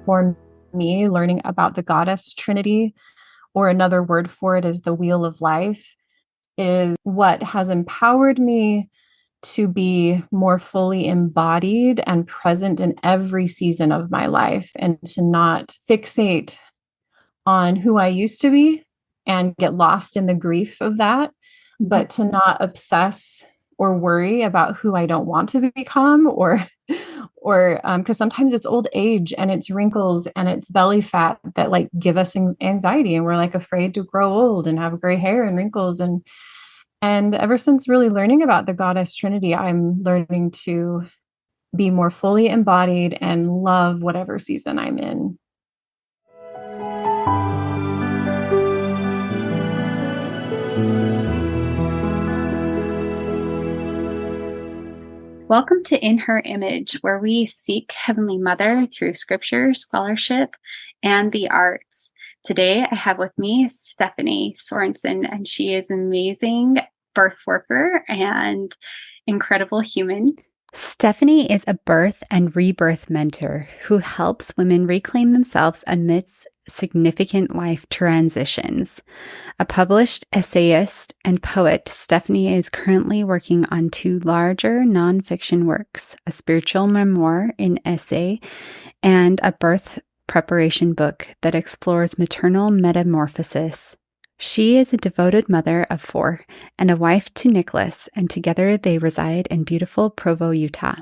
for me, learning about the goddess Trinity, or another word for it is the wheel of life, is what has empowered me to be more fully embodied and present in every season of my life, and to not fixate on who I used to be and get lost in the grief of that, but to not obsess or worry about who I don't want to become, or because sometimes it's old age and it's wrinkles and it's belly fat that like give us anxiety, and we're like afraid to grow old and have gray hair and wrinkles. And ever since really learning about the goddess Trinity, I'm learning to be more fully embodied and love whatever season I'm in. Welcome to In Her Image, where we seek Heavenly Mother through scripture, scholarship, and the arts. Today, I have with me Stephanie Sorensen, and she is an amazing birth worker and incredible human. Stephanie is a birth and rebirth mentor who helps women reclaim themselves amidst significant life transitions. A published essayist and poet, Stephanie is currently working on 2 larger nonfiction works, a spiritual memoir in essay and a birth preparation book that explores maternal metamorphosis. She is a devoted mother of 4 and a wife to Nicholas, and together they reside in beautiful Provo, Utah.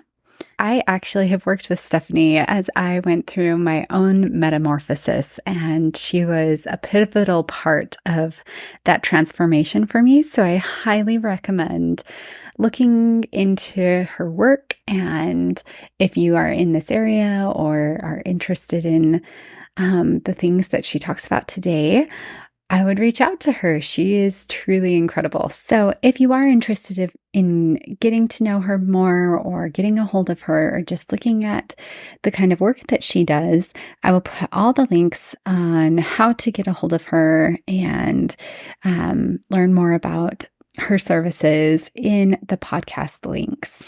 I actually have worked with Stephanie as I went through my own metamorphosis, and she was a pivotal part of that transformation for me. So I highly recommend looking into her work. And if you are in this area or are interested in the things that she talks about today, I would reach out to her. She is truly incredible. So if you are interested in getting to know her more, or getting a hold of her, or just looking at the kind of work that she does, I will put all the links on how to get a hold of her and learn more about her services in the podcast links.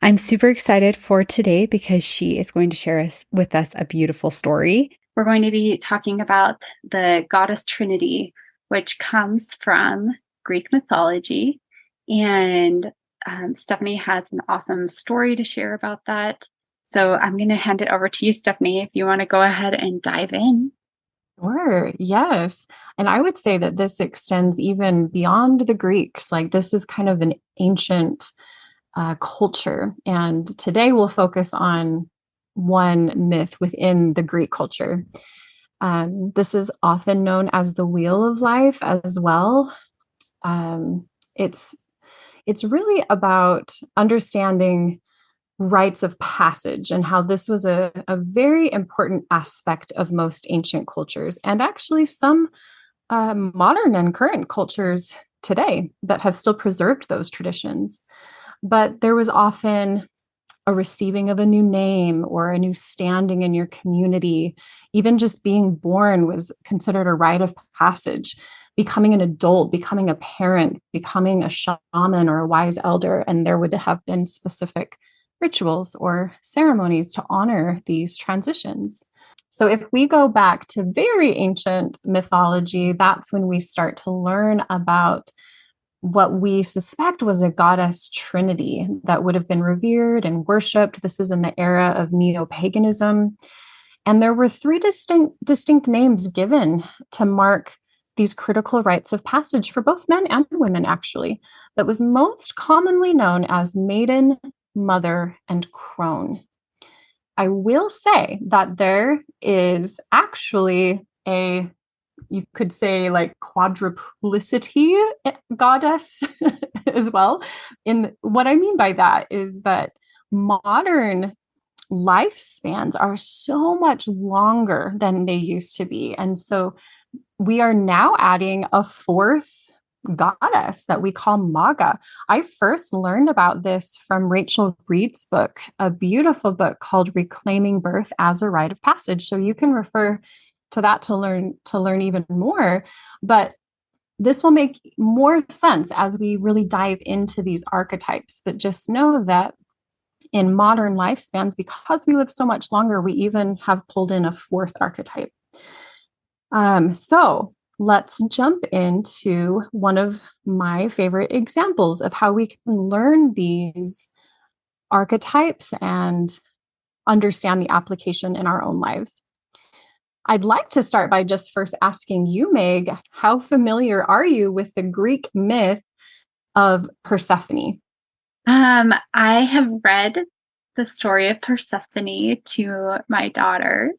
I'm super excited for today because she is going to share with us a beautiful story. We're going to be talking about the goddess Trinity, which comes from Greek mythology. And Stephanie has an awesome story to share about that. So I'm going to hand it over to you, Stephanie, if you want to go ahead and dive in. Sure, yes. And I would say that this extends even beyond the Greeks. Like, this is kind of an ancient culture. And today we'll focus on one myth within the Greek culture. This is often known as the wheel of life as well. It's really about understanding rites of passage and how this was a very important aspect of most ancient cultures, and actually some modern and current cultures today that have still preserved those traditions. But there was often a receiving of a new name or a new standing in your community. Even just being born was considered a rite of passage. Becoming an adult, becoming a parent, becoming a shaman or a wise elder, and there would have been specific rituals or ceremonies to honor these transitions. So if we go back to very ancient mythology, that's when we start to learn about what we suspect was a goddess Trinity that would have been revered and worshipped. This is in the era of neo-paganism. And there were 3 distinct names given to mark these critical rites of passage for both men and women, actually, that was most commonly known as maiden, mother, and crone. I will say that there is actually you could say like quadruplicity goddess as well. And what I mean by that is that modern lifespans are so much longer than they used to be. And so we are now adding a 4th goddess that we call Maga. I first learned about this from Rachel Reed's book, a beautiful book called Reclaiming Birth as a Rite of Passage. So you can refer to that to learn even more. But this will make more sense as we really dive into these archetypes. But just know that in modern lifespans, because we live so much longer, we even have pulled in a fourth archetype. So let's jump into one of my favorite examples of how we can learn these archetypes and understand the application in our own lives. I'd like to start by just first asking you, Meg, how familiar are you with the Greek myth of Persephone? I have read the story of Persephone to my daughters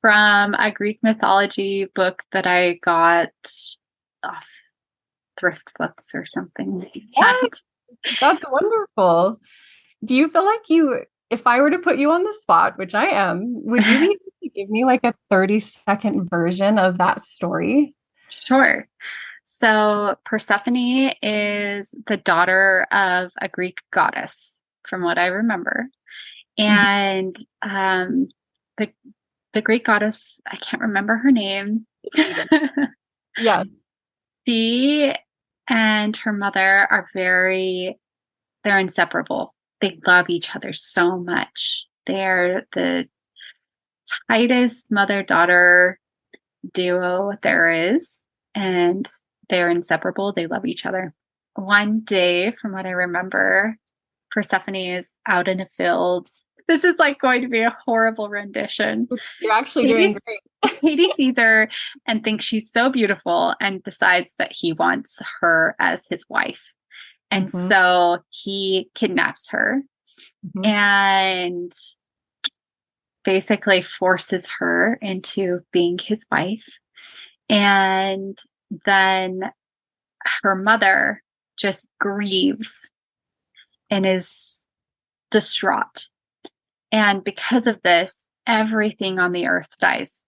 from a Greek mythology book that I got off thrift books or something like that. That's wonderful. Do you feel like if I were to put you on the spot, which I am, would you be able to give me like a 30-second version of that story? Sure. So Persephone is the daughter of a Greek goddess, from what I remember. And the Greek goddess, I can't remember her name. Yeah. She and her mother are they're inseparable. They love each other so much. They're the tightest mother-daughter duo there is, and they're inseparable. They love each other. One day, from what I remember, Persephone is out in a field. This is like going to be a horrible rendition. You're actually doing great. Hades sees her and thinks she's so beautiful and decides that he wants her as his wife. And so he kidnaps her and basically forces her into being his wife. And then her mother just grieves and is distraught. And because of this, everything on the earth dies.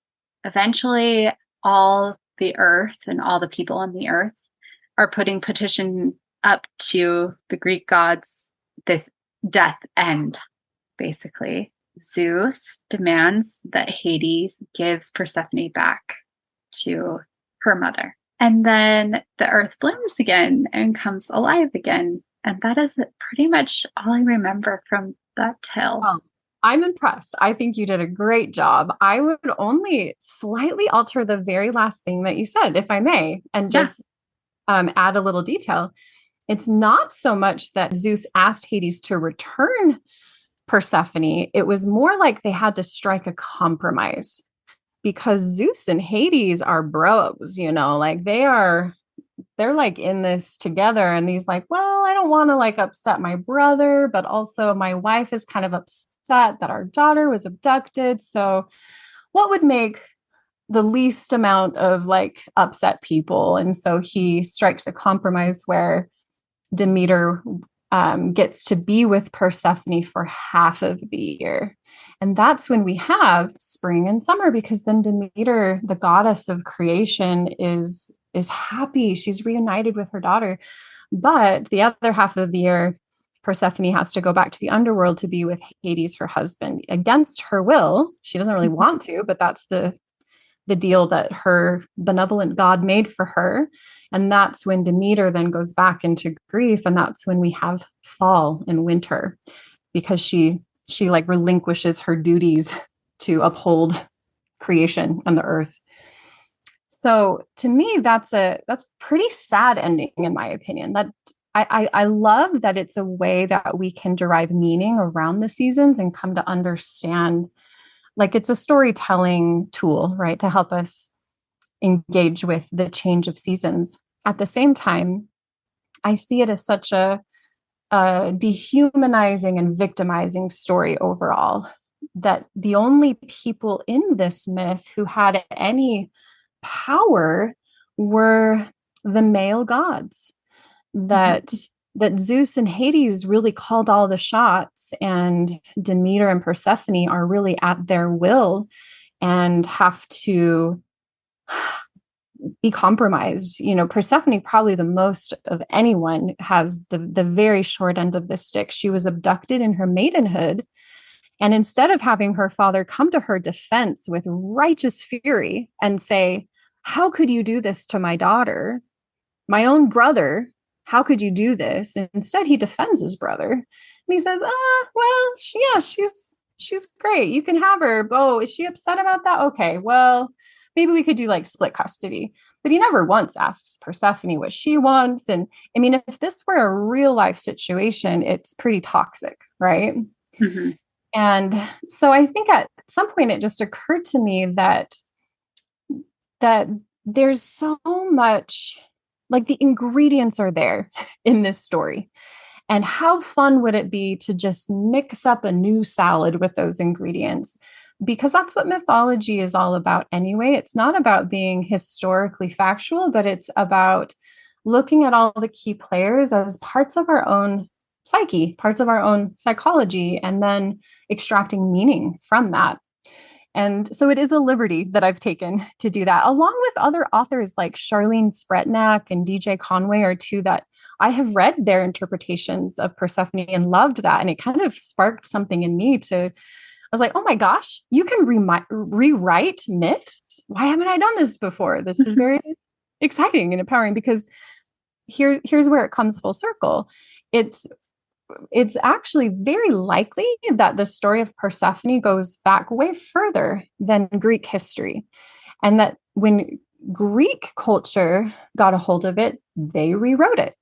Eventually, all the earth and all the people on the earth are putting petition up to the Greek gods, this death end, basically. Zeus demands that Hades gives Persephone back to her mother. And then the earth blooms again and comes alive again. And that is pretty much all I remember from that tale. Well, I'm impressed. I think you did a great job. I would only slightly alter the very last thing that you said, if I may, and just add a little detail. It's not so much that Zeus asked Hades to return Persephone. It was more like they had to strike a compromise, because Zeus and Hades are bros, like they're like in this together. And he's like, well, I don't want to like upset my brother, but also my wife is kind of upset that our daughter was abducted. So what would make the least amount of like upset people? And so he strikes a compromise where Demeter gets to be with Persephone for half of the year. And that's when we have spring and summer, because then Demeter, the goddess of creation, is happy. She's reunited with her daughter. But the other half of the year, Persephone has to go back to the underworld to be with Hades, her husband, against her will. She doesn't really want to, but that's the deal that her benevolent God made for her. And that's when Demeter then goes back into grief. And that's when we have fall and winter, because she like relinquishes her duties to uphold creation and the earth. So to me, that's pretty sad ending, in my opinion. That I love that it's a way that we can derive meaning around the seasons and come to understand, like it's a storytelling tool, right, to help us engage with the change of seasons. At the same time, I see it as such a dehumanizing and victimizing story overall, that the only people in this myth who had any power were the male gods, that Zeus and Hades really called all the shots, and Demeter and Persephone are really at their will and have to be compromised. Persephone, probably the most of anyone, has the very short end of the stick. She was abducted in her maidenhood, and instead of having her father come to her defense with righteous fury and say, how could you do this to my daughter, my own brother? How could you do this? And instead, he defends his brother And he says, well, she's great. You can have her. Oh, is she upset about that? Okay, well, maybe we could do like split custody. But he never once asks Persephone what she wants. And I mean, if this were a real life situation, it's pretty toxic, right? Mm-hmm. And so I think at some point it just occurred to me that there's so much, like the ingredients are there in this story. And how fun would it be to just mix up a new salad with those ingredients? Because that's what mythology is all about anyway. It's not about being historically factual, but it's about looking at all the key players as parts of our own psyche, parts of our own psychology, and then extracting meaning from that. And so it is a liberty that I've taken to do that, along with other authors like Charlene Spretnak and DJ Conway are two that I have read their interpretations of Persephone and loved that. And it kind of sparked something in me I was like, oh my gosh, you can rewrite myths. Why haven't I done this before? This is very exciting and empowering, because here's where it comes full circle. It's actually very likely that the story of Persephone goes back way further than Greek history. And that when Greek culture got a hold of it, they rewrote it,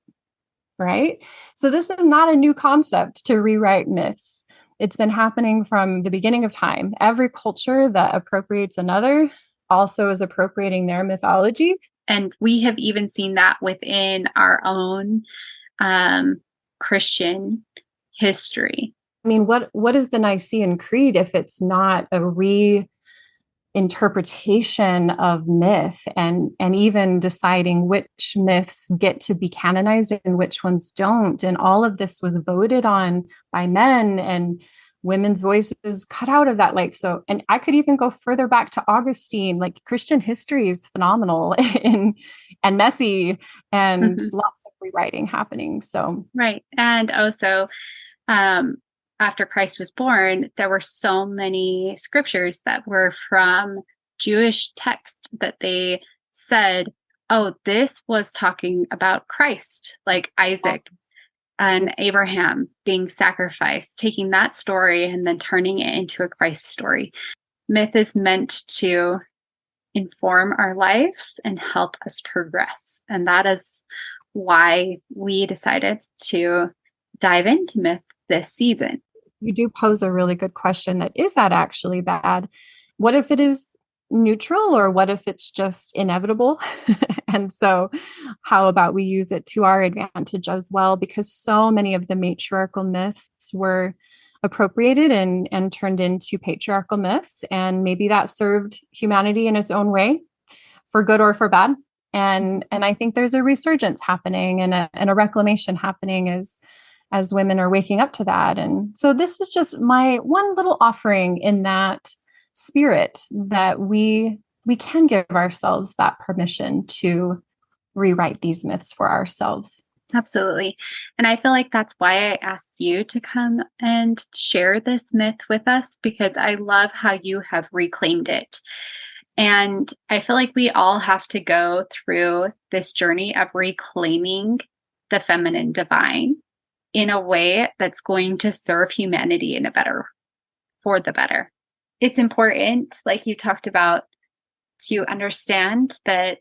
right? So this is not a new concept to rewrite myths. It's been happening from the beginning of time. Every culture that appropriates another also is appropriating their mythology. And we have even seen that within our own Christian history. I mean, what is the Nicene Creed if it's not a reinterpretation of myth and even deciding which myths get to be canonized and which ones don't? And all of this was voted on by men, and women's voices cut out of that. Like, so, and I could even go further back to Augustine. Like, Christian history is phenomenal and messy, and lots of rewriting happening. So, right. And also, after Christ was born, there were so many scriptures that were from Jewish text that they said, oh, this was talking about Christ, like Isaac and Abraham being sacrificed, taking that story and then turning it into a Christ story. Myth is meant to inform our lives and help us progress. And that is why we decided to dive into myth this season. You do pose a really good question. That is that actually bad? What if it is neutral, or what if it's just inevitable? And so how about we use it to our advantage as well? Because so many of the matriarchal myths were appropriated and turned into patriarchal myths. And maybe that served humanity in its own way, for good or for bad. And I think there's a resurgence happening and a reclamation happening as women are waking up to that. And so this is just my one little offering in that spirit, that we can give ourselves that permission to rewrite these myths for ourselves. Absolutely. And I feel like that's why I asked you to come and share this myth with us, because I love how you have reclaimed it. And I feel like we all have to go through this journey of reclaiming the feminine divine in a way that's going to serve humanity for the better. It's important, like you talked about, to understand that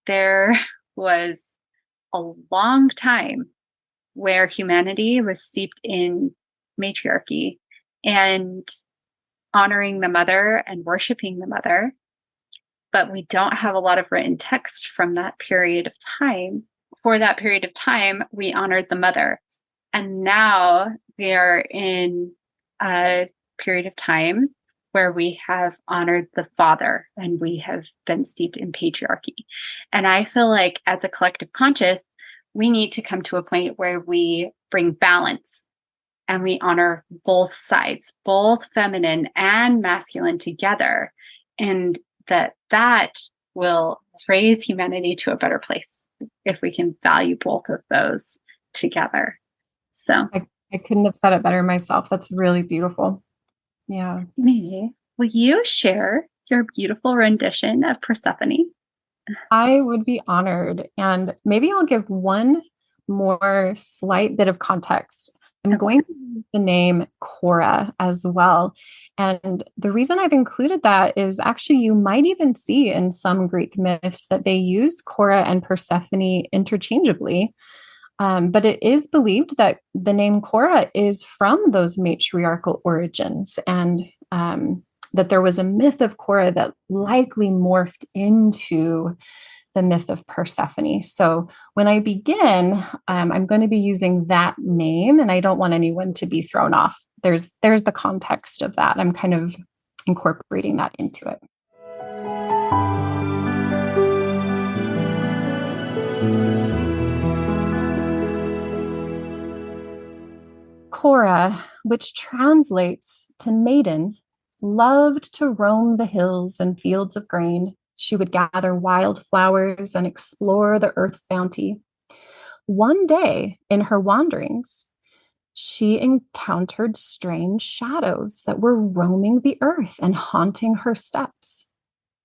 there was a long time where humanity was steeped in matriarchy and honoring the mother and worshiping the mother. But we don't have a lot of written text from that period of time. For that period of time, we honored the mother. And now we are in a period of time where we have honored the father, and we have been steeped in patriarchy. And I feel like as a collective conscious, we need to come to a point where we bring balance and we honor both sides, both feminine and masculine together. And that will raise humanity to a better place if we can value both of those together. So I couldn't have said it better myself. That's really beautiful. Yeah. Maybe. Will you share your beautiful rendition of Persephone? I would be honored. And maybe I'll give one more slight bit of context. I'm going to use the name Cora as well. And the reason I've included that is actually you might even see in some Greek myths that they use Cora and Persephone interchangeably. But it is believed that the name Cora is from those matriarchal origins, and that there was a myth of Cora that likely morphed into the myth of Persephone. So when I begin, I'm going to be using that name, and I don't want anyone to be thrown off. There's the context of that. I'm kind of incorporating that into it. Cora, which translates to maiden, loved to roam the hills and fields of grain. She would gather wild flowers and explore the earth's bounty. One day in her wanderings, she encountered strange shadows that were roaming the earth and haunting her steps.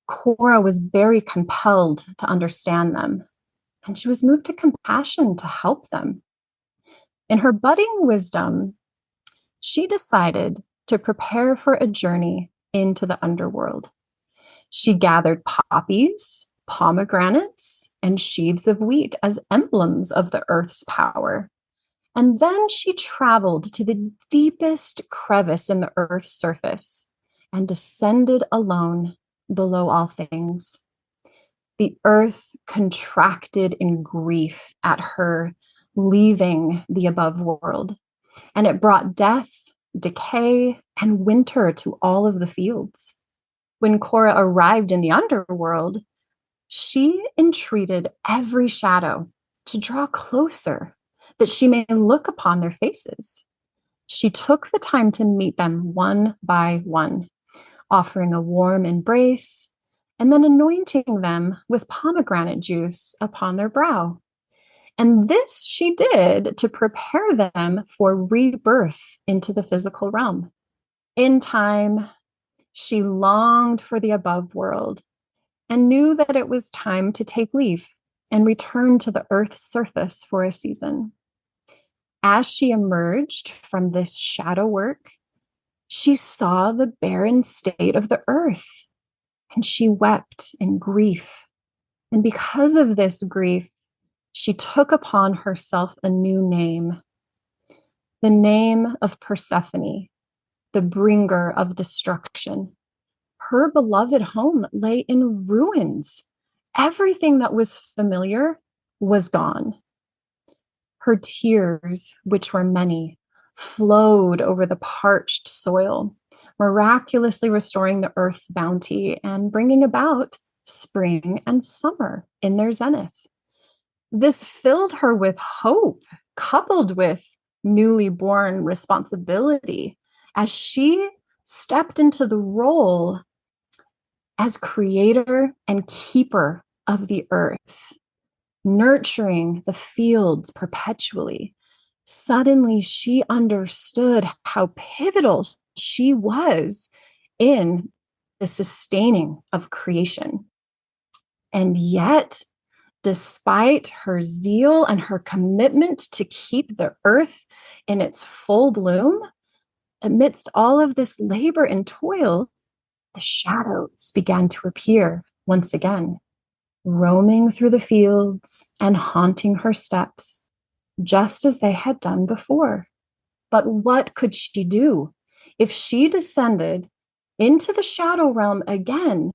Cora was very compelled to understand them, and she was moved to compassion to help them. In her budding wisdom, she decided to prepare for a journey into the underworld. She gathered poppies, pomegranates, and sheaves of wheat as emblems of the earth's power. And then she traveled to the deepest crevice in the earth's surface and descended alone below all things. The earth contracted in grief at her leaving the above world, and it brought death, decay, and winter to all of the fields. When Cora arrived in the underworld, she entreated every shadow to draw closer, that she may look upon their faces. She took the time to meet them one by one, offering a warm embrace, and then anointing them with pomegranate juice upon their brow. And this she did to prepare them for rebirth into the physical realm. In time, she longed for the above world and knew that it was time to take leave and return to the earth's surface for a season. As she emerged from this shadow work, she saw the barren state of the earth, and she wept in grief. And because of this grief, she took upon herself a new name, the name of Persephone, the bringer of destruction. Her beloved home lay in ruins. Everything that was familiar was gone. Her tears, which were many, flowed over the parched soil, miraculously restoring the earth's bounty and bringing about spring and summer in their zenith. This filled her with hope, coupled with newly born responsibility, as she stepped into the role as creator and keeper of the earth, nurturing the fields perpetually. Suddenly, she understood how pivotal she was in the sustaining of creation. And yet, despite her zeal and her commitment to keep the earth in its full bloom, amidst all of this labor and toil, the shadows began to appear once again, roaming through the fields and haunting her steps, just as they had done before. But what could she do? If she descended into the shadow realm again,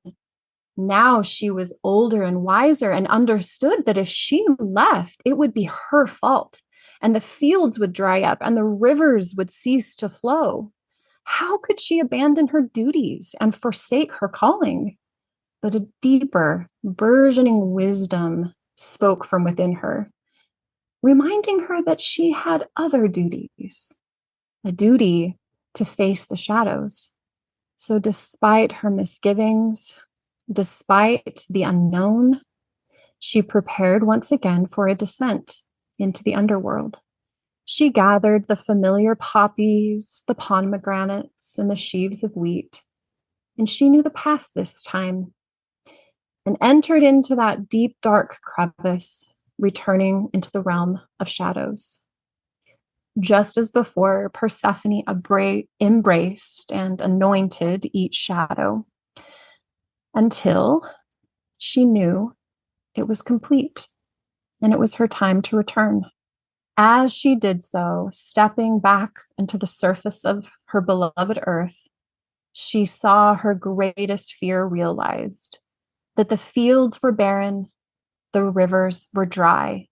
now she was older and wiser and understood that if she left, it would be her fault, and the fields would dry up and the rivers would cease to flow. How could she abandon her duties and forsake her calling? But a deeper, burgeoning wisdom spoke from within her, reminding her that she had other duties, a duty to face the shadows. So despite her misgivings, despite the unknown, she prepared once again for a descent into the underworld. She gathered the familiar poppies, the pomegranates, and the sheaves of wheat, and she knew the path this time, and entered into that deep, dark crevice, returning into the realm of shadows. just as before, Persephone embraced and anointed each shadow until she knew it was complete and it was her time to return. As she did so, stepping back into the surface of her beloved earth, she saw her greatest fear realized, that the fields were barren, the rivers were dry,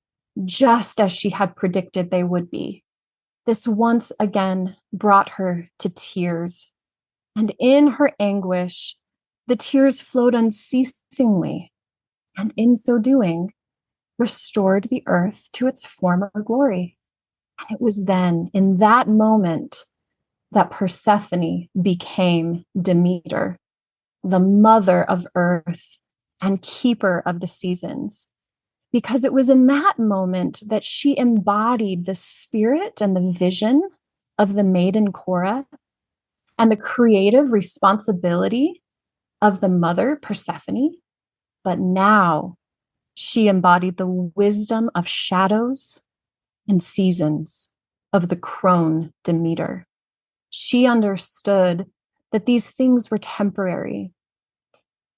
just as she had predicted they would be. This once again brought her to tears, and in her anguish, the tears flowed unceasingly, and in so doing, restored the earth to its former glory. And it was then, in that moment, that Persephone became Demeter, the mother of earth and keeper of the seasons. Because it was in that moment that she embodied the spirit and the vision of the maiden Cora and the creative responsibility of the mother Persephone. But now she embodied the wisdom of shadows and seasons of the crone Demeter. She understood that these things were temporary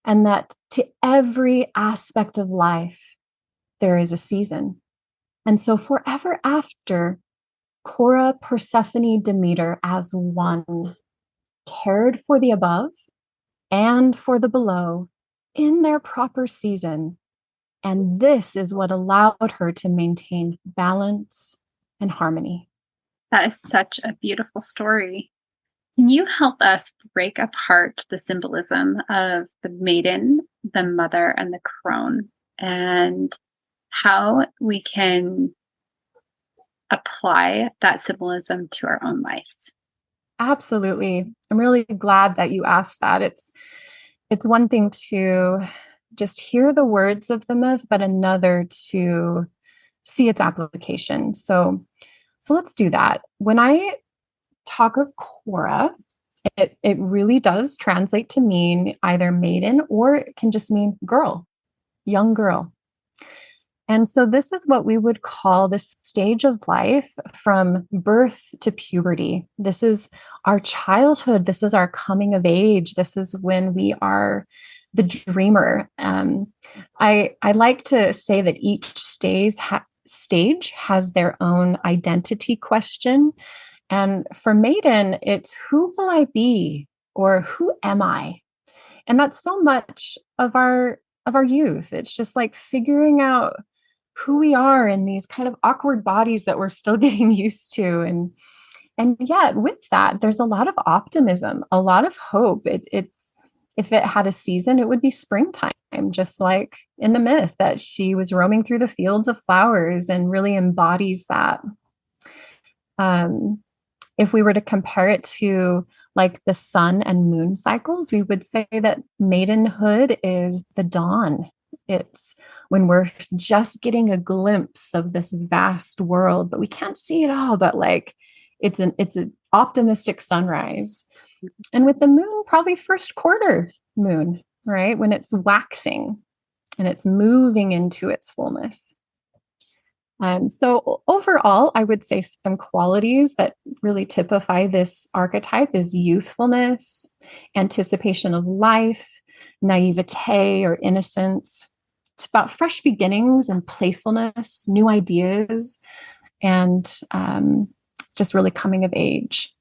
and that to every aspect of life, there is a season. And so forever after, Cora, Persephone, Demeter as one cared for the above and for the below in their proper season. And this is what allowed her to maintain balance and harmony. That is such a beautiful story. Can you help us break apart the symbolism of the maiden, the mother, and the crone, and how we can apply that symbolism to our own lives? Absolutely. I'm really glad that you asked that. It's one thing to just hear the words of the myth, but another to see its application. So let's do that. When I talk of Cora, it really does translate to mean either maiden or it can just mean girl, young girl. And so this is what we would call the stage of life from birth to puberty. This is our childhood. This is our coming of age. This is when we are the dreamer. I like to say that each stage has their own identity question. And for maiden, it's who will I be or who am I? And that's so much of our youth. It's just like figuring out who we are in these kind of awkward bodies that we're still getting used to. And yet with that, there's a lot of optimism, a lot of hope. It's if it had a season, it would be springtime, just like in the myth that she was roaming through the fields of flowers and really embodies that. If we were to compare it to like the sun and moon cycles, we would say that maidenhood is the dawn. It's when we're just getting a glimpse of this vast world, but we can't see it all, but like it's an optimistic sunrise. And with the moon, probably first quarter moon, right? When it's waxing and it's moving into its fullness. So overall, I would say some qualities that really typify this archetype is youthfulness, anticipation of life, naivete or innocence. It's about fresh beginnings and playfulness, new ideas, and just really coming of age.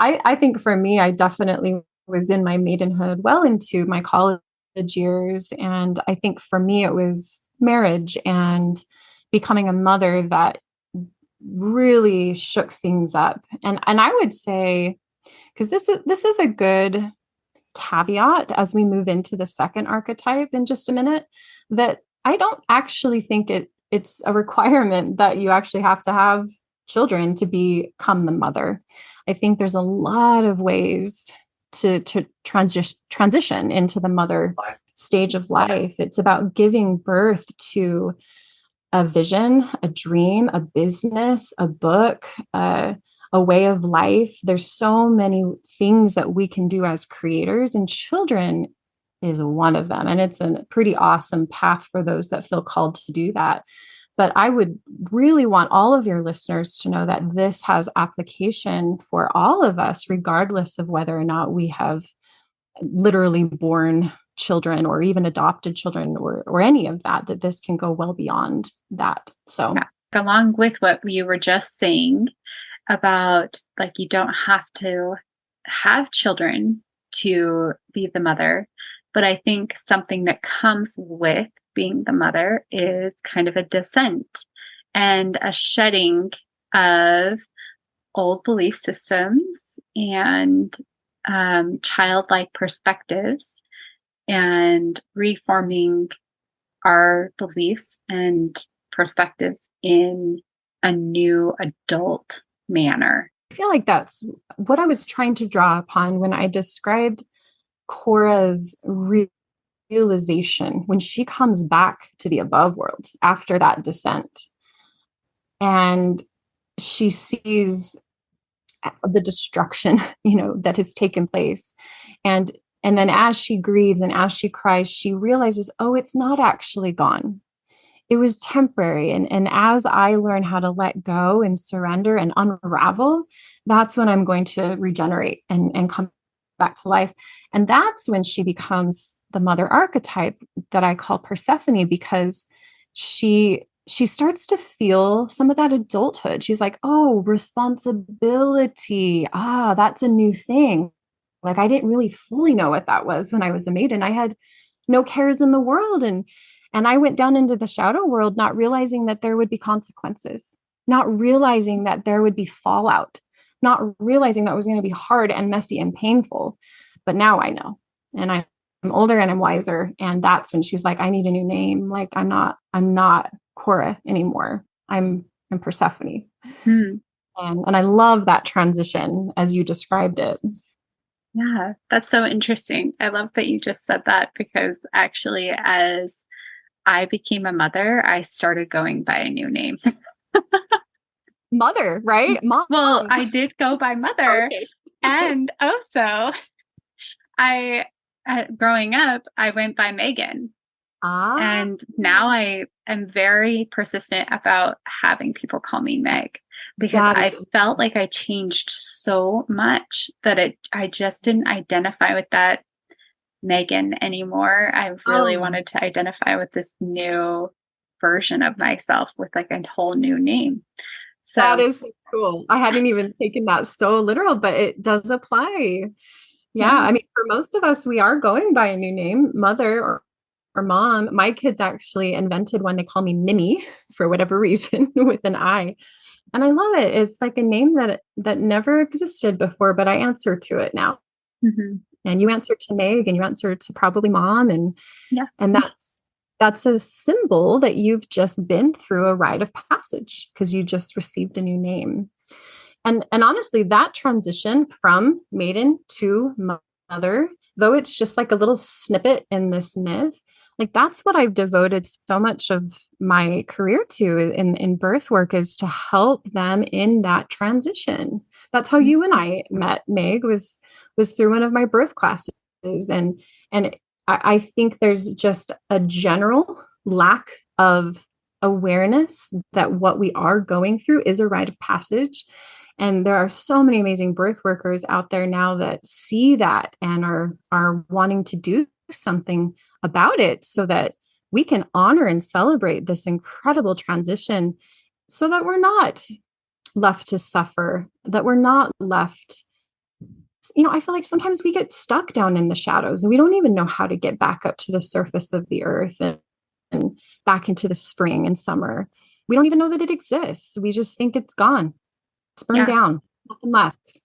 I think for me, I definitely was in my maidenhood well into my college years. And I think for me, it was marriage and becoming a mother that really shook things up. And I would say, because this is a good caveat as we move into the second archetype in just a minute, that I don't actually think it's a requirement that you actually have to have children to become the mother. I think there's a lot of ways to transition into the mother stage of life. It's about giving birth to a vision, a dream, a business, a book, a way of life. There's so many things that we can do as creators, and children is one of them. And it's a pretty awesome path for those that feel called to do that. But I would really want all of your listeners to know that this has application for all of us, regardless of whether or not we have literally born children or even adopted children or any of that, that this can go well beyond that. So yeah. Along with what you were just saying about, like, you don't have to have children to be the mother. But I think something that comes with being the mother is kind of a descent and a shedding of old belief systems and childlike perspectives, and reforming our beliefs and perspectives in a new adult manner. I feel like that's what I was trying to draw upon when I described Cora's realization when she comes back to the above world after that descent. And she sees the destruction, that has taken place. And then as she grieves and as she cries, she realizes, oh, it's not actually gone. It was temporary. And as I learn how to let go and surrender and unravel, that's when I'm going to regenerate and come back to life. And that's when she becomes the mother archetype that I call Persephone, because she starts to feel some of that adulthood. She's like, oh, responsibility. That's a new thing. Like, I didn't really fully know what that was when I was a maiden. I had no cares in the world. And I went down into the shadow world, not realizing that there would be consequences, not realizing that there would be fallout, not realizing that was going to be hard and messy and painful. But now I know, and I'm older and I'm wiser. And that's when she's like, I need a new name. Like, I'm not Cora anymore. I'm Persephone. And I love that transition as you described it. Yeah, that's so interesting. I love that you just said that, because actually, as I became a mother, I started going by a new name. Mother, right? Mom. Well, I did go by mother. Okay. And also, growing up, I went by Megan. And now I am very persistent about having people call me Meg, because I felt like I changed so much that I just didn't identify with that Megan anymore. I really wanted to identify with this new version of myself with like a whole new name. So that is so cool. I hadn't even taken that so literal, but it does apply. Yeah. I mean, for most of us, we are going by a new name, mother or mom. My kids actually invented one. They call me Mimi for whatever reason with an I. And I love it. It's like a name that never existed before, but I answer to it now. Mm-hmm. And you answer to Meg, and you answer to probably mom. And that's a symbol that you've just been through a rite of passage, because you just received a new name. And honestly, that transition from maiden to mother, though it's just like a little snippet in this myth, like that's what I've devoted so much of my career to in birth work, is to help them in that transition. That's how you and I met, Meg, was through one of my birth classes. And I think there's just a general lack of awareness that what we are going through is a rite of passage. And there are so many amazing birth workers out there now that see that and are wanting to do something about it, so that we can honor and celebrate this incredible transition, so that we're not left to suffer, that we're not left. I feel like sometimes we get stuck down in the shadows and we don't even know how to get back up to the surface of the earth and back into the spring and summer. We don't even know that it exists. We just think it's gone. It's burned down, nothing left,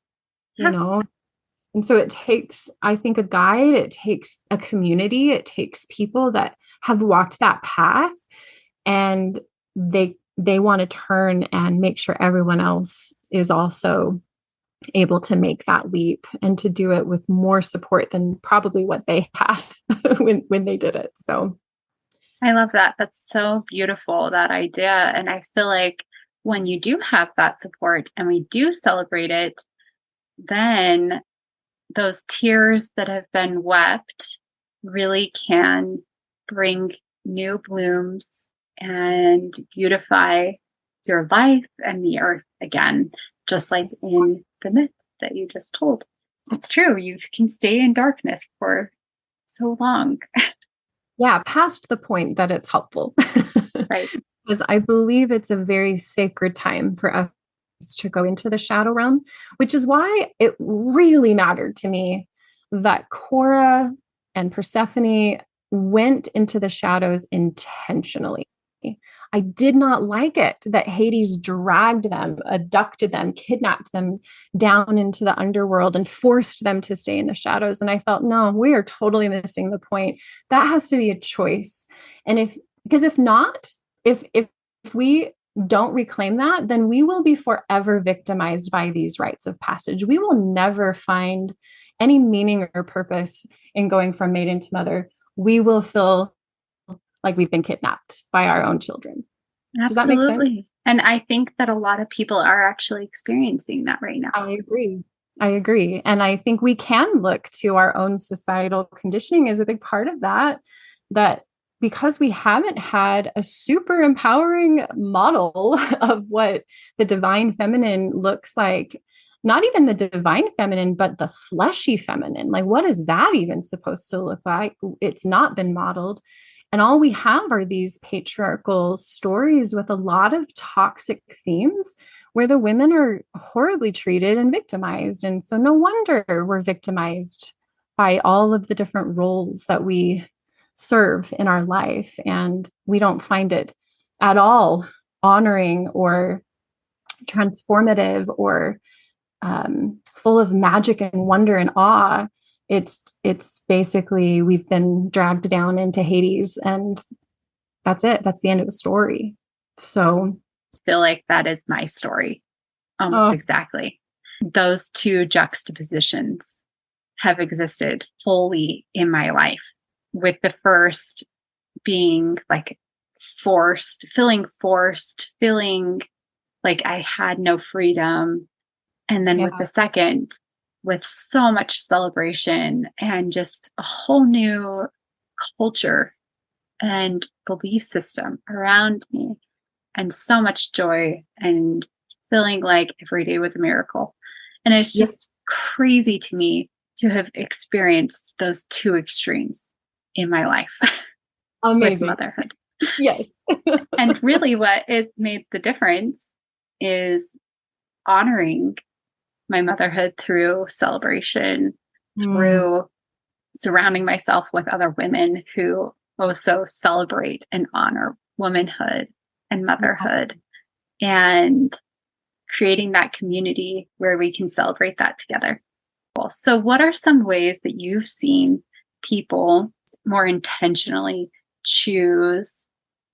And so it takes, I think, a guide, it takes a community, it takes people that have walked that path, and they want to turn and make sure everyone else is also able to make that leap and to do it with more support than probably what they had when they did it. So I love that. That's so beautiful, that idea. And I feel like when you do have that support and we do celebrate it, then those tears that have been wept really can bring new blooms and beautify your life and the earth again, just like in the myth that you just told. It's true. You can stay in darkness for so long. Yeah, past the point that it's helpful. Right. Because I believe it's a very sacred time for us to go into the shadow realm, which is why it really mattered to me that Cora and Persephone went into the shadows intentionally. I did not like it that Hades dragged them, abducted them, kidnapped them down into the underworld and forced them to stay in the shadows. And I felt, no, we are totally missing the point. That has to be a choice. And if not, if we don't reclaim that, then we will be forever victimized by these rites of passage. We will never find any meaning or purpose in going from maiden to mother. We will feel like we've been kidnapped by our own children. Does that make sense? And I think that a lot of people are actually experiencing that right now. I agree. And I think we can look to our own societal conditioning as a big part of that because we haven't had a super empowering model of what the divine feminine looks like, not even the divine feminine, but the fleshy feminine. Like, what is that even supposed to look like? It's not been modeled. And all we have are these patriarchal stories with a lot of toxic themes where the women are horribly treated and victimized. And so no wonder we're victimized by all of the different roles that we serve in our life. And we don't find it at all honoring or transformative or full of magic and wonder and awe. It's basically we've been dragged down into Hades, and that's it. That's the end of the story. So I feel like that is my story almost exactly. Those two juxtapositions have existed fully in my life, with the first being like feeling like I had no freedom. And then with the second, with so much celebration and just a whole new culture and belief system around me, and so much joy and feeling like every day was a miracle. And it's just crazy to me to have experienced those two extremes in my life. Amazing. With motherhood. Yes. And really what has made the difference is honoring my motherhood through celebration, through surrounding myself with other women who also celebrate and honor womanhood and motherhood, and creating that community where we can celebrate that together. So what are some ways that you've seen people more intentionally choose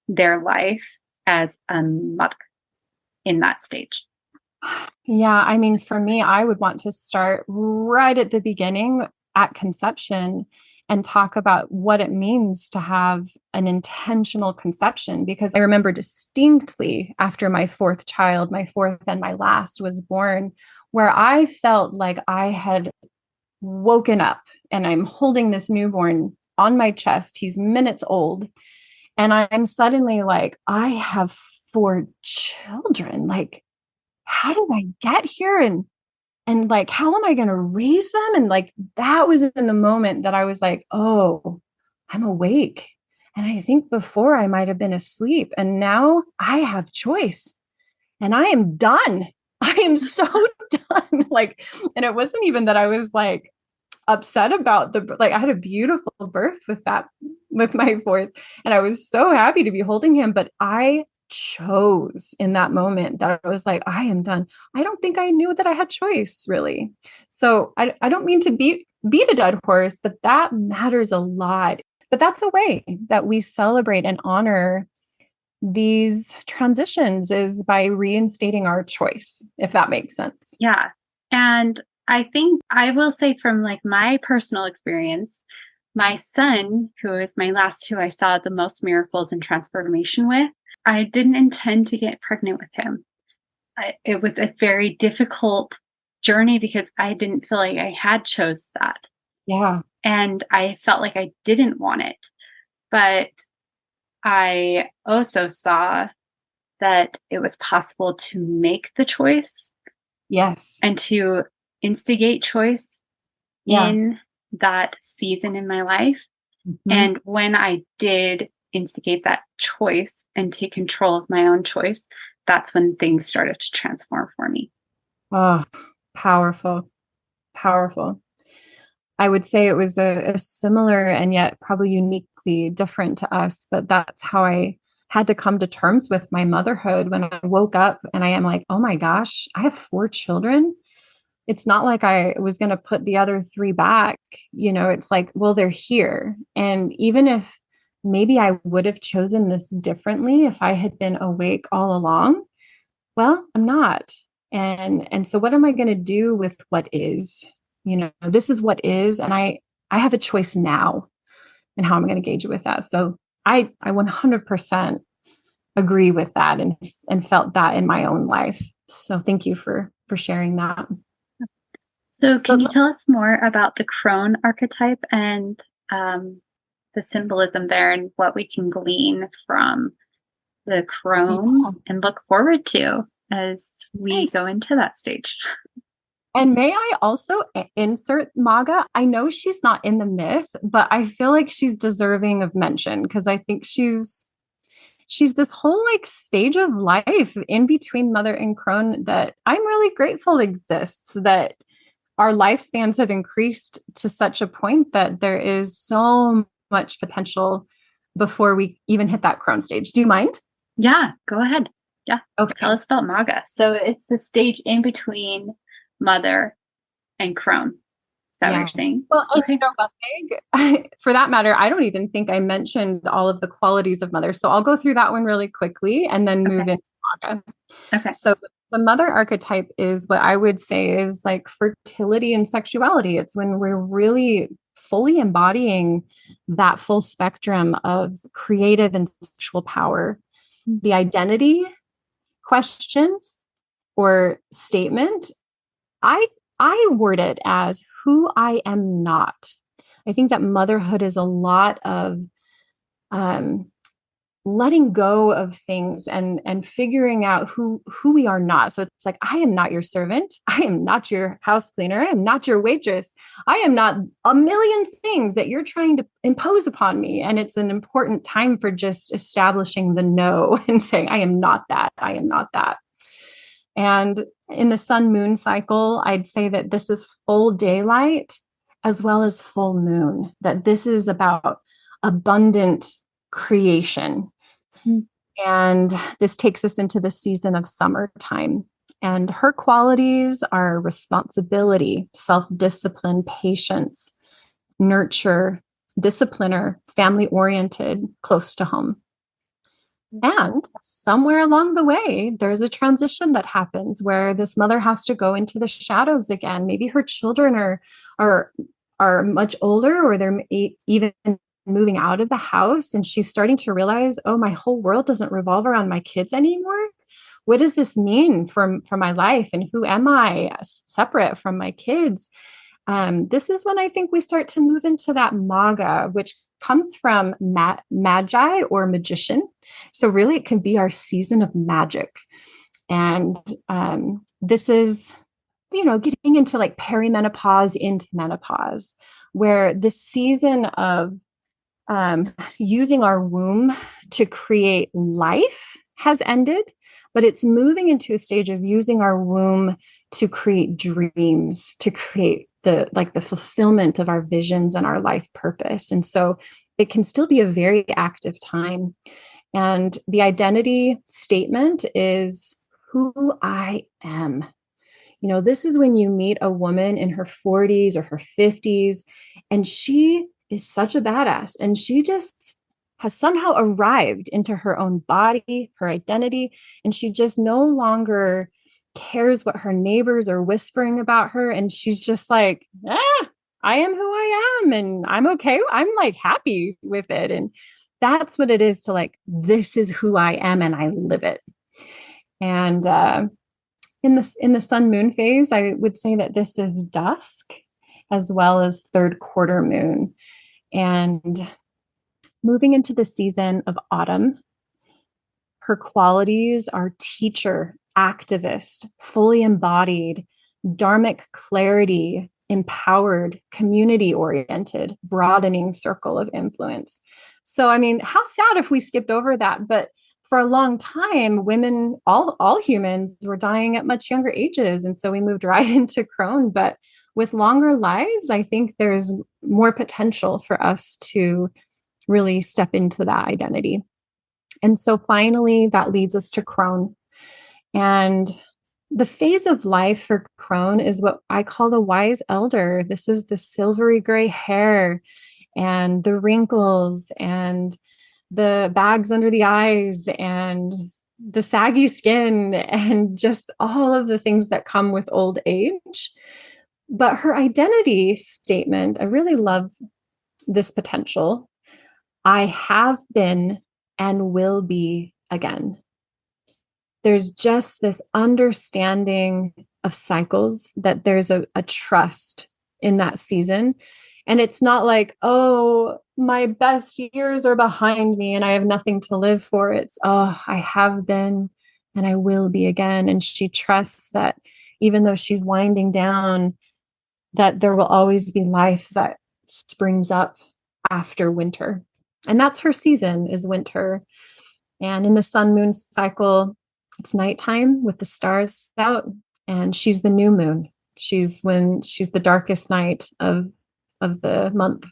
their life as a mother in that stage? Yeah, I mean, for me, I would want to start right at the beginning at conception and talk about what it means to have an intentional conception. Because I remember distinctly after my fourth child, my fourth and my last was born, where I felt like I had woken up and I'm holding this newborn on my chest. He's minutes old. And I'm suddenly like, I have 4 children. Like, how did I get here? And like, how am I going to raise them? And like, that was in the moment that I was like, oh, I'm awake. And I think before I might have been asleep, and now I have choice and I am done. I am so done. Like, and it wasn't even that I was like upset about I had a beautiful birth with my fourth, and I was so happy to be holding him, but I chose in that moment that I was like, I am done. I don't think I knew that I had choice, really. So I don't mean to beat a dead horse, but that matters a lot. But that's a way that we celebrate and honor these transitions, is by reinstating our choice, if that makes sense. Yeah. And I think I will say from like my personal experience, my son, who is my last, who I saw the most miracles and transformation with, I didn't intend to get pregnant with him. It was a very difficult journey because I didn't feel like I had chose that. Yeah. And I felt like I didn't want it. But I also saw that it was possible to make the choice Yes. and to instigate choice Yeah. in that season in my life. Mhm. And when I did instigate that choice and take control of my own choice, that's when things started to transform for me. Oh, powerful, powerful. I would say it was a similar and yet probably uniquely different to us, but that's how I had to come to terms with my motherhood when I woke up and I am like, oh my gosh, I have 4 children. It's not like I was going to put the other 3 back. It's like, well, they're here. And even if maybe I would have chosen this differently if I had been awake all along, well, I'm not. And so what am I going to do with what is? This is what is, and I have a choice now and how I'm going to engage with that. So I 100% agree with that and felt that in my own life. So thank you for sharing that. So, can But you tell us more about the crone archetype and the symbolism there and what we can glean from the crone yeah, and look forward to as we yes. go into that stage? And may I also insert Maga? I know she's not in the myth, but I feel like she's deserving of mention because I think she's this whole like stage of life in between mother and crone that I'm really grateful exists, that our lifespans have increased to such a point that there is so much potential before we even hit that crone stage. Do you mind? Yeah, go ahead. Yeah, Okay. tell us about Maga. So, it's the stage in between mother and crone. Is that what you're saying? Well, and Okay. you know what, Meg? For that matter, I don't even think I mentioned all of the qualities of mother. So I'll go through that one really quickly and then move Okay. into Maga. Okay. So the mother archetype is what I would say is like fertility and sexuality. It's when we're really fully embodying that full spectrum of creative and sexual power. The identity question or statement, I I word it as who I am not. I think that motherhood is a lot of um, letting go of things and figuring out who we are not. So it's like, I am not your servant. I am not your house cleaner. I am not your waitress. I am not a million things that you're trying to impose upon me. And it's an important time for just establishing the no and saying, I am not that. I am not that. And in the sun moon cycle, I'd say that this is full daylight as well as full moon, that this is about abundant creation. And this takes us into the season of summertime. And her qualities are responsibility, self discipline, patience, nurture, discipliner, family oriented, close to home. And somewhere along the way, there's a transition that happens where this mother has to go into the shadows again. Maybe her children are are much older, or they're even moving out of the house, and she's starting to realize, oh, my whole world doesn't revolve around my kids anymore. What does this mean for my life, and who am I separate from my kids? This is when I think we start to move into that maga, which comes from magi or magician. So really, it can be our season of magic. And this is, getting into like perimenopause into menopause, where this season of using our womb to create life has ended, but it's moving into a stage of using our womb to create dreams, to create the fulfillment of our visions and our life purpose. And so it can still be a very active time. And the identity statement is who I am. This is when you meet a woman in her 40s or her 50s, and she is such a badass, and she just has somehow arrived into her own body, her identity, and she just no longer cares what her neighbors are whispering about her. And she's just like, I am who I am, and I'm okay. I'm like happy with it. And that's what it is to like, this is who I am, and I live it. And in the sun moon phase, I would say that this is dusk as well as third quarter moon. And Moving into the season of autumn, her qualities are teacher, activist, fully embodied, dharmic clarity, empowered, community oriented, broadening circle of influence. So, I mean, how sad if we skipped over that. But for a long time, women, all humans were dying at much younger ages. And so we moved right into crone. But with longer lives, I think there's more potential for us to really step into that identity. And so finally, that leads us to crone. And the phase of life for crone is what I call the wise elder. This is the silvery gray hair and the wrinkles and the bags under the eyes and the saggy skin and just all of the things that come with old age. But her identity statement, I really love this potential. I have been and will be again. There's just this understanding of cycles, that there's a trust in that season. And it's not like, oh, my best years are behind me and I have nothing to live for. It's, oh, I have been and I will be again. And she trusts that even though she's winding down, that there will always be life that springs up after winter. And that's her season, is winter. And in the sun moon cycle, it's nighttime with the stars out, and she's the new moon. She's the darkest night of the month.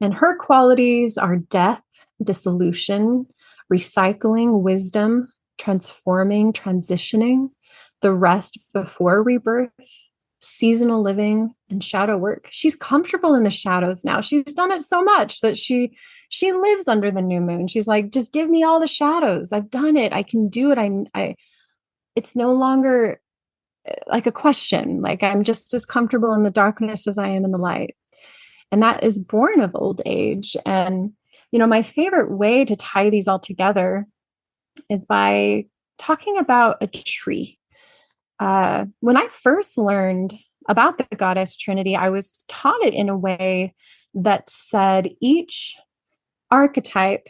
And her qualities are death, dissolution, recycling, wisdom, transforming, transitioning, the rest before rebirth, seasonal living, and shadow work. She's comfortable in the shadows now. She's done it so much that she lives under the new moon. She's like, just give me all the shadows. I've done it. I can do it. It's no longer like a question. Like, I'm just as comfortable in the darkness as I am in the light. And that is born of old age. And, my favorite way to tie these all together is by talking about a tree. When I first learned about the goddess Trinity, I was taught it in a way that said each archetype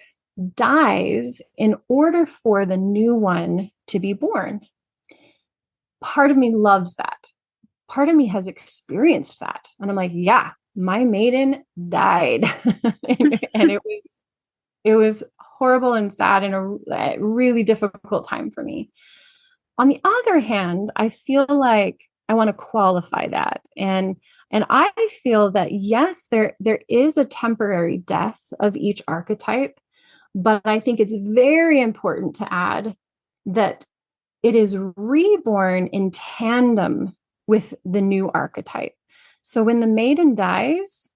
dies in order for the new one to be born. Part of me loves that. Part of me has experienced that. And I'm like, yeah, my maiden died. and it was horrible and sad and a really difficult time for me. On the other hand, I feel like I want to qualify that. And I feel that, yes, there is a temporary death of each archetype, but I think it's very important to add that it is reborn in tandem with the new archetype. So when the maiden dies,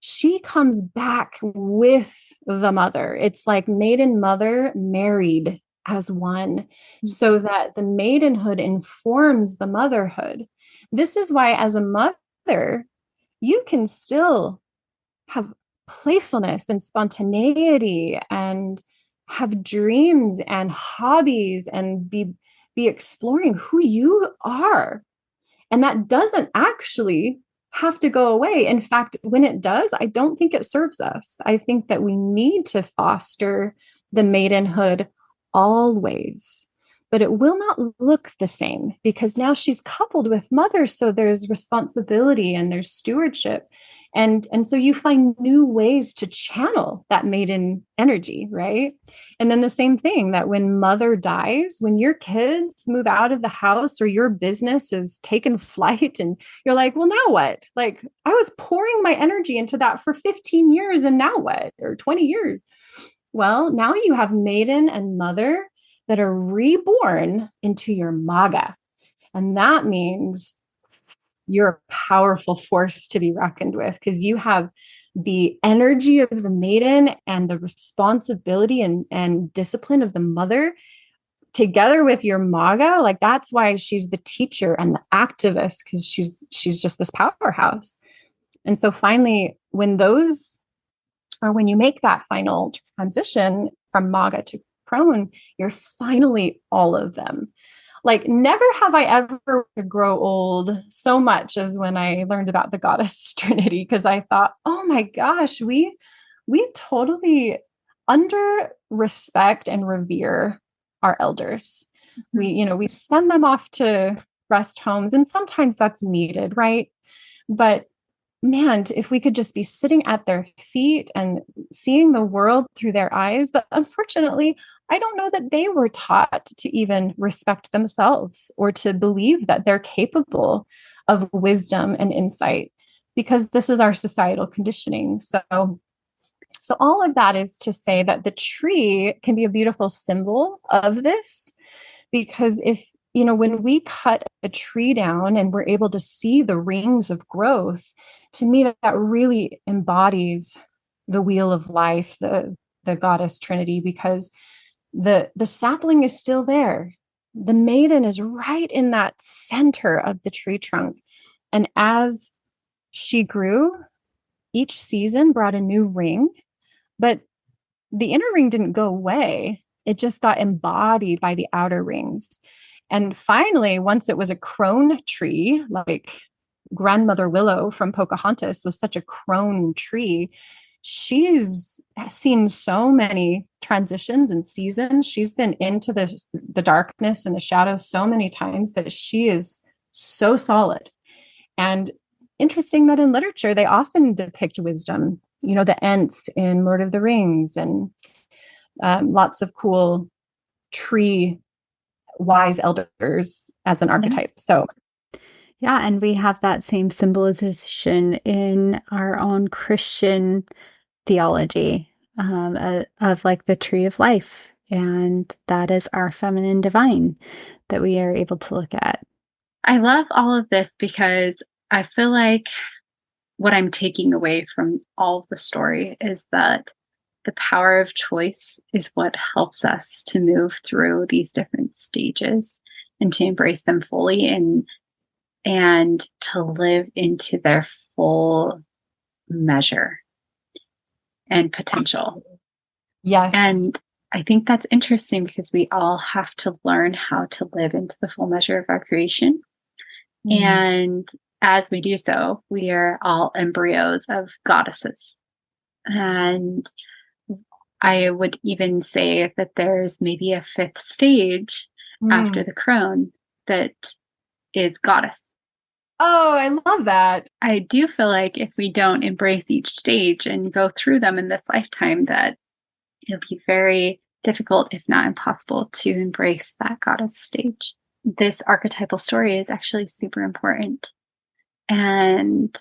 she comes back with the mother. It's like maiden mother married as one, so that the maidenhood informs the motherhood. This is why, as a mother, you can still have playfulness and spontaneity and have dreams and hobbies and be exploring who you are. And that doesn't actually have to go away. In fact, when it does, I don't think it serves us. I think that we need to foster the maidenhood always, but it will not look the same because now she's coupled with mother. So there's responsibility and there's stewardship. And so you find new ways to channel that maiden energy, right? And then the same thing, that when mother dies, when your kids move out of the house or your business is taken flight and you're like, well, now what? Like, I was pouring my energy into that for 15 years and now what? Or 20 years. Well, now you have maiden and mother that are reborn into your maga. And that means you're a powerful force to be reckoned with, because you have the energy of the maiden and the responsibility and discipline of the mother together with your maga. Like, that's why she's the teacher and the activist, because she's just this powerhouse. And so finally, when you make that final transition from maga to crone, you're finally all of them. Like, never have I ever grow old so much as when I learned about the goddess Trinity, because I thought, oh my gosh, we we totally under respect and revere our elders. We send them off to rest homes, and sometimes that's needed, right? But man, if we could just be sitting at their feet and seeing the world through their eyes. But unfortunately, I don't know that they were taught to even respect themselves or to believe that they're capable of wisdom and insight, because this is our societal conditioning. So all of that is to say that the tree can be a beautiful symbol of this, because when we cut a tree down and we're able to see the rings of growth, to me, that really embodies the wheel of life, the goddess Trinity, because the sapling is still there. The maiden is right in that center of the tree trunk. And as she grew, each season brought a new ring, but the inner ring didn't go away. It just got embodied by the outer rings. And finally, once it was a crone tree, like Grandmother Willow from Pocahontas was such a crone tree, she's seen so many transitions and seasons. She's been into the darkness and the shadows so many times that she is so solid. And interesting that in literature, they often depict wisdom, the Ents in Lord of the Rings, and lots of cool tree wise elders as an archetype. So yeah, and we have that same symbolization in our own Christian theology of like the tree of life, and that is our feminine divine that we are able to look at. I love all of this because I feel like what I'm taking away from all of the story is that the power of choice is what helps us to move through these different stages and to embrace them fully and to live into their full measure and potential. Yes. And I think that's interesting because we all have to learn how to live into the full measure of our creation. And as we do so, we are all embryos of goddesses. And I would even say that there's maybe a fifth stage after the crone that is goddess. Oh, I love that. I do feel like if we don't embrace each stage and go through them in this lifetime, that it'll be very difficult, if not impossible, to embrace that goddess stage. This archetypal story is actually super important and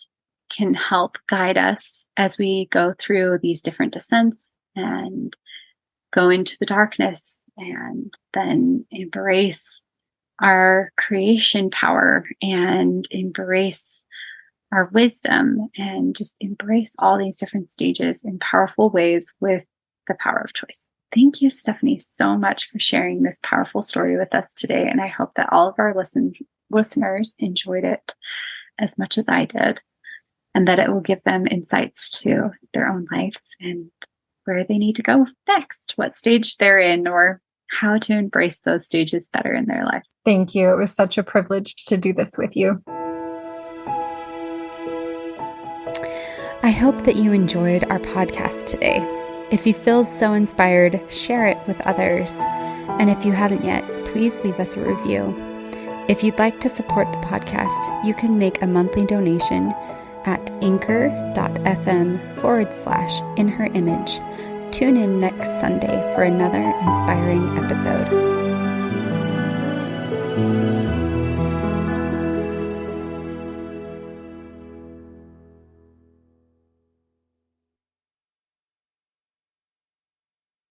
can help guide us as we go through these different descents and go into the darkness and then embrace our creation power and embrace our wisdom and just embrace all these different stages in powerful ways with the power of choice. Thank you, Stephanie, so much for sharing this powerful story with us today. And I hope that all of our listeners enjoyed it as much as I did, and that it will give them insights to their own lives and where they need to go next, what stage they're in, or how to embrace those stages better in their lives. Thank you. It was such a privilege to do this with you. I hope that you enjoyed our podcast today. If you feel so inspired, share it with others. And if you haven't yet, please leave us a review. If you'd like to support the podcast, you can make a monthly donation at anchor.fm/inherimage. Tune in next Sunday for another inspiring episode.